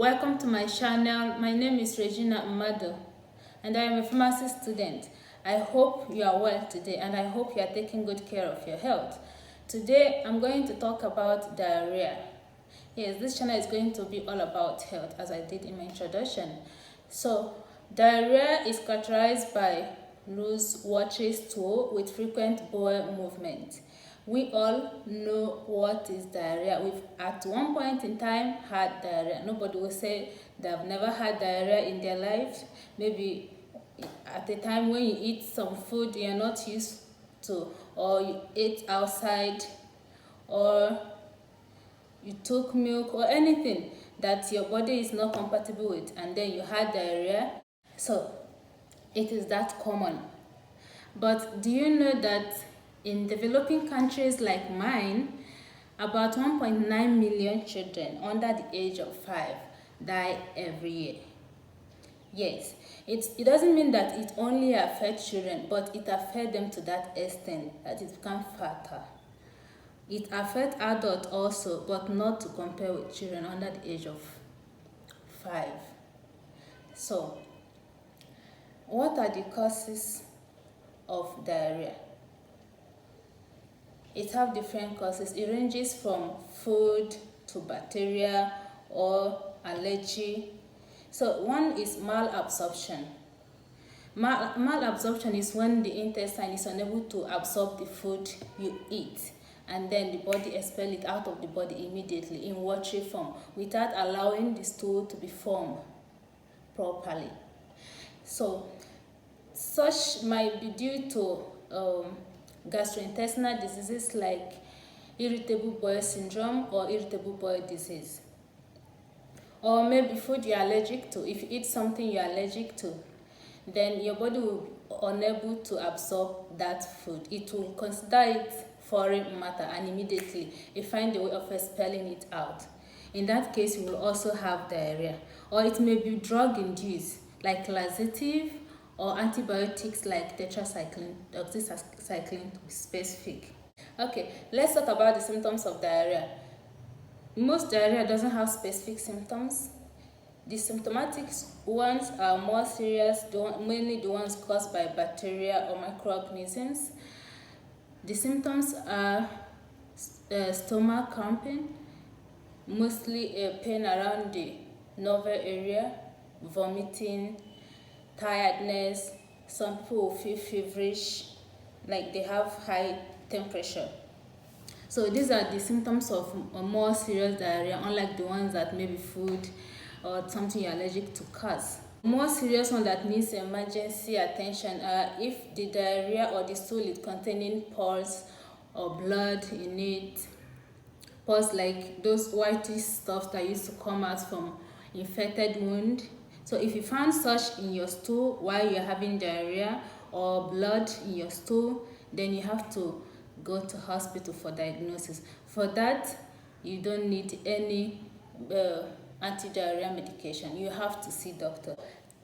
welcome to my channel. My name is Gina Mmadu and I am a pharmacy student. I hope you are well today and I hope you are taking good care of your health. Today I'm going to talk about diarrhea. Yes, this channel is going to be all about health as I did in my introduction. So, diarrhea is characterized by loose, watery stool with frequent bowel movement. We all know what is diarrhea. We've at one point in time had diarrhea. Nobody will say they've never had diarrhea in their life. Maybe at the time when you eat some food you're not used to, or you ate outside, or you took milk or anything that your body is not compatible with, and then you had diarrhea. So it is that common. But do you know that in developing countries like mine, about 1.9 million children under the age of 5 die every year? Yes, it doesn't mean that it only affects children, but it affects them to that extent that it becomes fatal. It affects adults also, but not to compare with children under the age of 5. So, what are the causes of diarrhea? It have different causes. It ranges from food to bacteria or allergy. So one is malabsorption. Malabsorption is when the intestine is unable to absorb the food you eat, and then the body expels it out of the body immediately in watery form without allowing the stool to be formed properly. So such might be due to gastrointestinal diseases like irritable bowel syndrome or irritable bowel disease, or maybe food you're allergic to. If you eat something you're allergic to, then your body will be unable to absorb that food. It will consider it foreign matter and immediately it find a way of expelling it out. In that case, you will also have diarrhea. Or it may be drug induced like laxative or antibiotics like tetracycline, doxycycline to be specific. Okay, let's talk about the symptoms of diarrhea. Most diarrhea doesn't have specific symptoms. The symptomatic ones are more serious, mainly the ones caused by bacteria or microorganisms. The symptoms are stomach cramping, mostly pain around the navel area, vomiting, tiredness. Some people will feel feverish, like they have high temperature. So these are the symptoms of a more serious diarrhea, unlike the ones that maybe food or something you're allergic to cause. More serious one that needs emergency attention are if the diarrhea or the stool is containing pus or blood in it. Pus like those whitish stuff that used to come out from infected wound. So if you found such in your stool while you're having diarrhea, or blood in your stool, then you have to go to hospital for diagnosis. For that, you don't need any anti-diarrhea medication. You have to see doctor.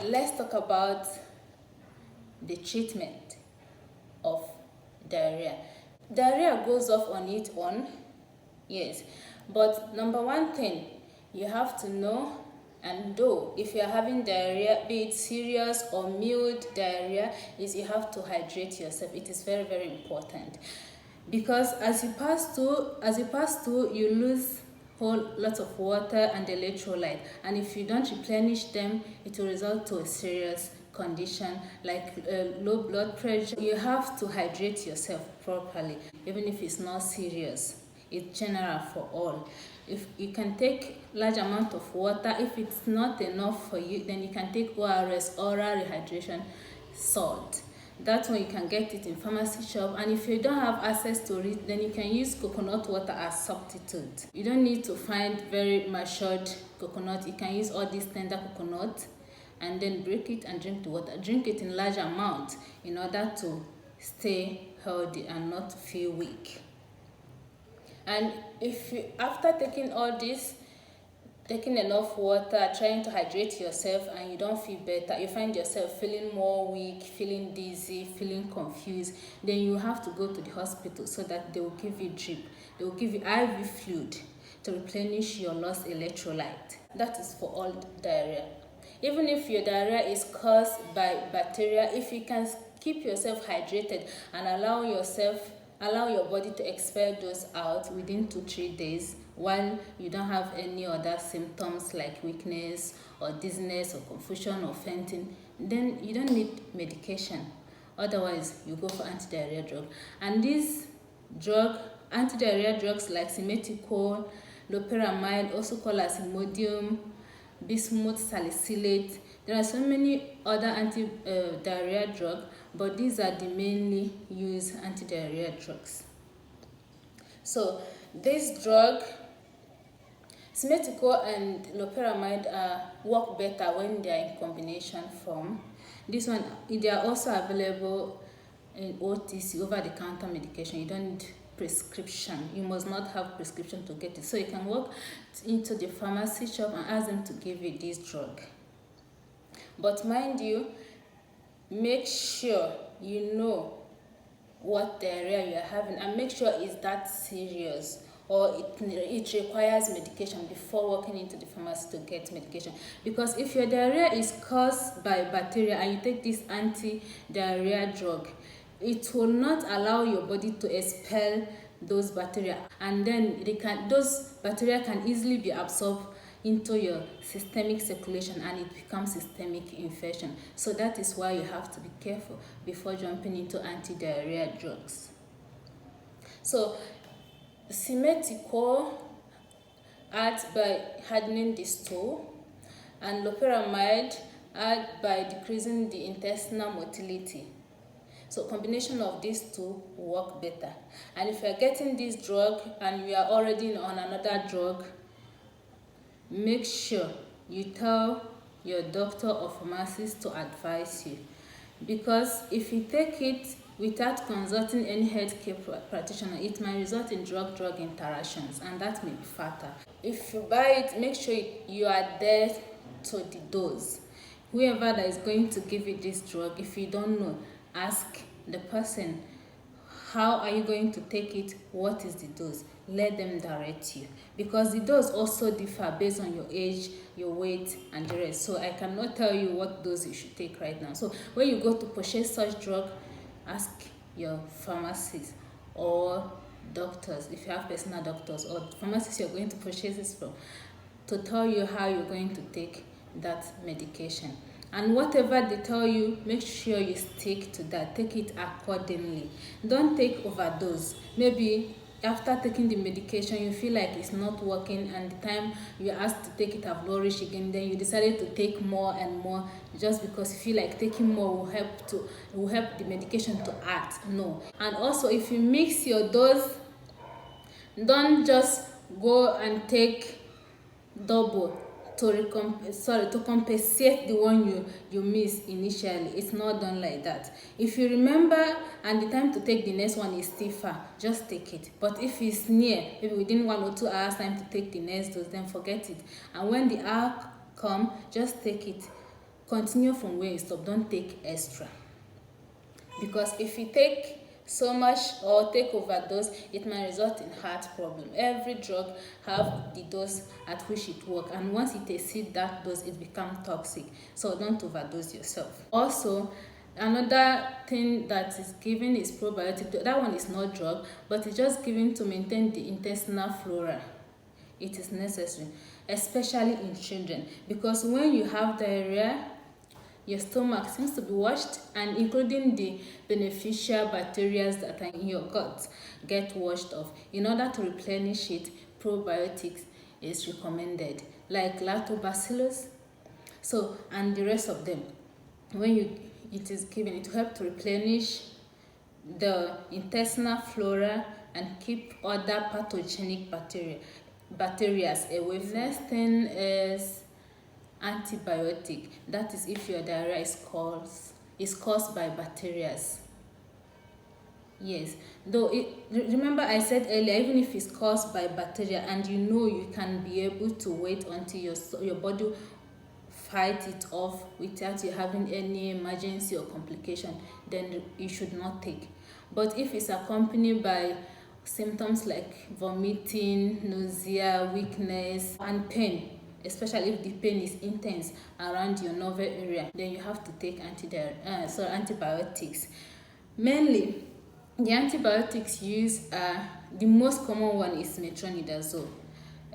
Let's talk about the treatment of diarrhea. Diarrhea goes off on its own, yes, but number one thing you have to know and do if you are having diarrhea, be it serious or mild diarrhea, is you have to hydrate yourself. It is very, very important, because as you pass through, you lose whole lot of water and electrolyte, and if you don't replenish them, it will result to a serious condition like low blood pressure. You have to hydrate yourself properly, even if it's not serious. It's general for all. If you can take large amount of water, if it's not enough for you, then you can take ORS, oral rehydration salt. That one you can get it in pharmacy shop, and if you don't have access to it, then you can use coconut water as substitute. You don't need to find very matured coconut. You can use all this tender coconut and then break it and drink the water. Drink it in large amount in order to stay healthy and not to feel weak. And if you, after taking all this, taking enough water, trying to hydrate yourself, and you don't feel better, you find yourself feeling more weak, feeling dizzy, feeling confused, then you have to go to the hospital so that they will give you drip. They will give you IV fluid to replenish your lost electrolyte. That is for all diarrhea. Even if your diarrhea is caused by bacteria, if you can keep yourself hydrated and allow your body to expel those out within 2-3 days while you don't have any other symptoms like weakness or dizziness or confusion or fainting, then you don't need medication. Otherwise, you go for anti-diarrhea drug. And these anti-diarrhea drugs like simethicone, loperamide, also called as Imodium, bismuth salicylate. There are so many other anti-diarrhea drugs, but these are the mainly used anti-diarrhea drugs. So this drug, simethicone and loperamide, work better when they are in combination form. This one, they are also available in OTC, over-the-counter medication. You don't need prescription. You must not have prescription to get it. So you can walk into the pharmacy shop and ask them to give you this drug. But mind you, make sure you know what diarrhea you are having and make sure it's that serious, or it requires medication before walking into the pharmacy to get medication. Because if your diarrhea is caused by bacteria and you take this anti-diarrhea drug, it will not allow your body to expel those bacteria, and then those bacteria can easily be absorbed into your systemic circulation and it becomes systemic infection. So that is why you have to be careful before jumping into anti-diarrhea drugs. So simethicone acts by hardening the stool, and loperamide acts by decreasing the intestinal motility. So combination of these two will work better. And if you are getting this drug and you are already on another drug, make sure you tell your doctor or pharmacist to advise you. Because if you take it without consulting any healthcare practitioner, it might result in drug-drug interactions, and that may be fatal. If you buy it, make sure you are there to the dose. Whoever that is going to give you this drug, if you don't know, ask the person, how are you going to take it? What is the dose? Let them direct you, because the dose also differ based on your age, your weight, and the rest. So I cannot tell you what dose you should take right now. So when you go to purchase such drug, ask your pharmacist or doctors, if you have personal doctors or pharmacists you're going to purchase this from, to tell you how you're going to take that medication. And whatever they tell you, make sure you stick to that. Take it accordingly. Don't take overdose. Maybe after taking the medication, you feel like it's not working, and the time you asked to take it have nourished again, then you decided to take more and more just because you feel like taking more will help the medication to act. No. And also, if you mix your dose, don't just go and take double to compensate the one you missed initially. It's not done like that. If you remember and the time to take the next one is still far, just take it. But if it's near, maybe within 1 or 2 hours time to take the next dose, then forget it. And when the hour come, just take it. Continue from where you stop. Don't take extra. Because if you take so much or take overdose, it might result in heart problem. Every drug have the dose at which it works, and once it exceeds that dose, it becomes toxic. So don't overdose yourself. Also, another thing that is given is probiotic. That one is not drug, but it's just given to maintain the intestinal flora. It is necessary, especially in children, because when you have diarrhea, your stomach seems to be washed, and including the beneficial bacteria that are in your gut get washed off. In order to replenish it, probiotics is recommended, like lactobacillus, and the rest of them. When it is given, it will help to replenish the intestinal flora and keep other pathogenic bacteria away. Next thing is antibiotic. That is if your diarrhea is caused by bacteria. Yes, though remember I said earlier, even if it's caused by bacteria and you can be able to wait until your body fight it off without you having any emergency or complication, then you should not take. But if it's accompanied by symptoms like vomiting, nausea, weakness, and pain, especially if the pain is intense around your navel area, then you have to take antibiotics. Mainly, the antibiotics used are, the most common one is metronidazole,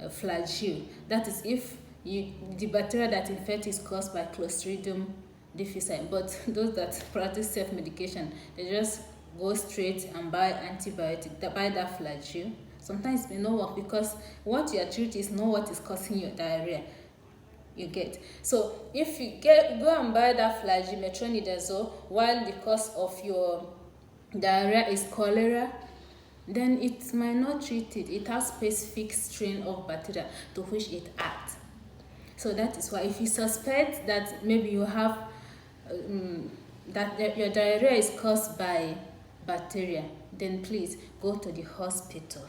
flagyl. That is if the bacteria that infect is caused by Clostridium difficile. But those that practice self-medication, they just go straight and buy antibiotic, buy that flagyl. Sometimes it may not work because what you are treating is not what is causing your diarrhea. You get. So if you go and buy that flagyl, metronidazole, while the cause of your diarrhea is cholera, then it might not treat it. It has specific strain of bacteria to which it acts. So that is why if you suspect that maybe you have that your diarrhea is caused by bacteria, then please go to the hospital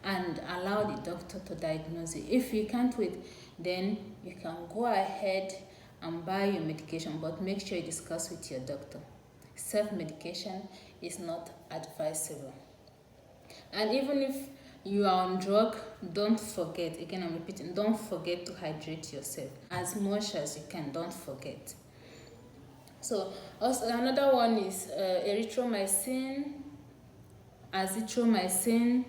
and allow the doctor to diagnose it. If you can't wait, then you can go ahead and buy your medication, but make sure you discuss with your doctor. Self-medication is not advisable. And even if you are on drug, don't forget, again I'm repeating, don't forget to hydrate yourself as much as you can. Don't forget. So also another one is erythromycin, azithromycin,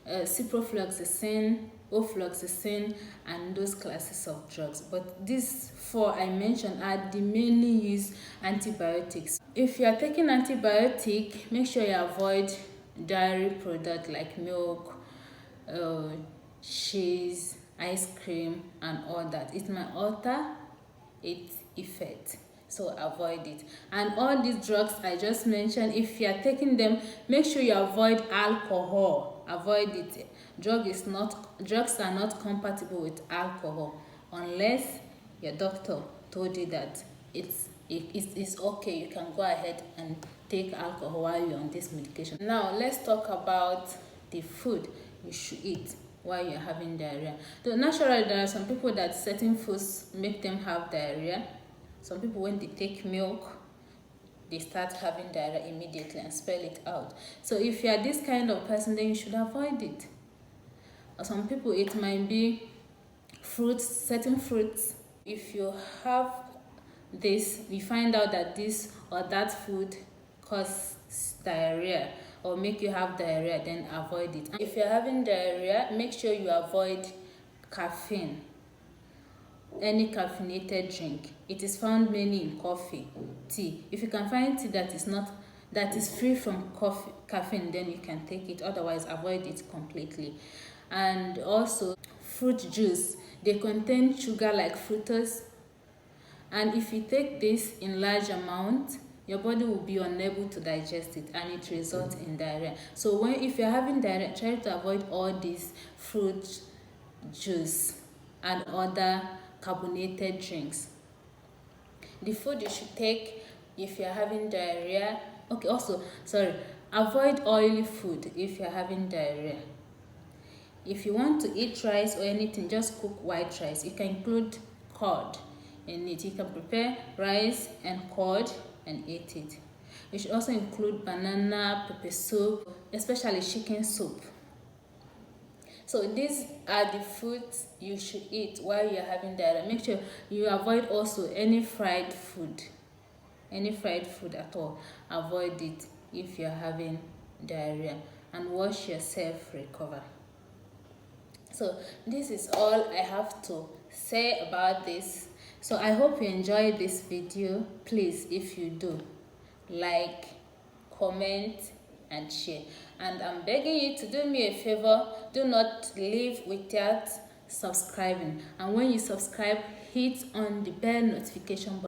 ciprofloxacin, ofloxacin, and those classes of drugs. But these four I mentioned are the mainly used antibiotics. If you are taking antibiotic, make sure you avoid dairy products like milk, cheese, ice cream, and all that. It might alter its effect, so avoid it. And all these drugs I just mentioned, if you are taking them, make sure you avoid alcohol. Avoid it. Drugs are not compatible with alcohol unless your doctor told you that it's okay. You can go ahead and take alcohol while you're on this medication. Now let's talk about the food you should eat while you're having diarrhea. So naturally, there are some people that certain foods make them have diarrhea. Some people, when they take milk, they start having diarrhea immediately and spell it out. So if you are this kind of person, then you should avoid it. Or some people, it might be fruits, certain fruits. If you have this, you find out that this or that food causes diarrhea or make you have diarrhea, then avoid it. If you're having diarrhea, make sure you avoid caffeine, any caffeinated drink. It is found mainly in coffee, tea. If you can find tea that is free from caffeine, then you can take it. Otherwise, avoid it completely. And also fruit juice, they contain sugar like fructose, and if you take this in large amount, your body will be unable to digest it and it results in diarrhea. So if you're having diarrhea, try to avoid all these fruit juice and other carbonated drinks. The food you should take if you're having diarrhea, avoid oily food if you're having diarrhea. If you want to eat rice or anything, just cook white rice. You can include curd in it. You can prepare rice and curd and eat it. You should also include banana, pepper soup, especially chicken soup. So these are the foods you should eat while you're having diarrhea. Make sure you avoid also any fried food. Any fried food at all. Avoid it if you're having diarrhea. And wash yourself, recover. So this is all I have to say about this. So I hope you enjoyed this video. Please, if you do, like, comment, and share. And I'm begging you to do me a favor. Do not leave without subscribing. And when you subscribe, hit on the bell notification button.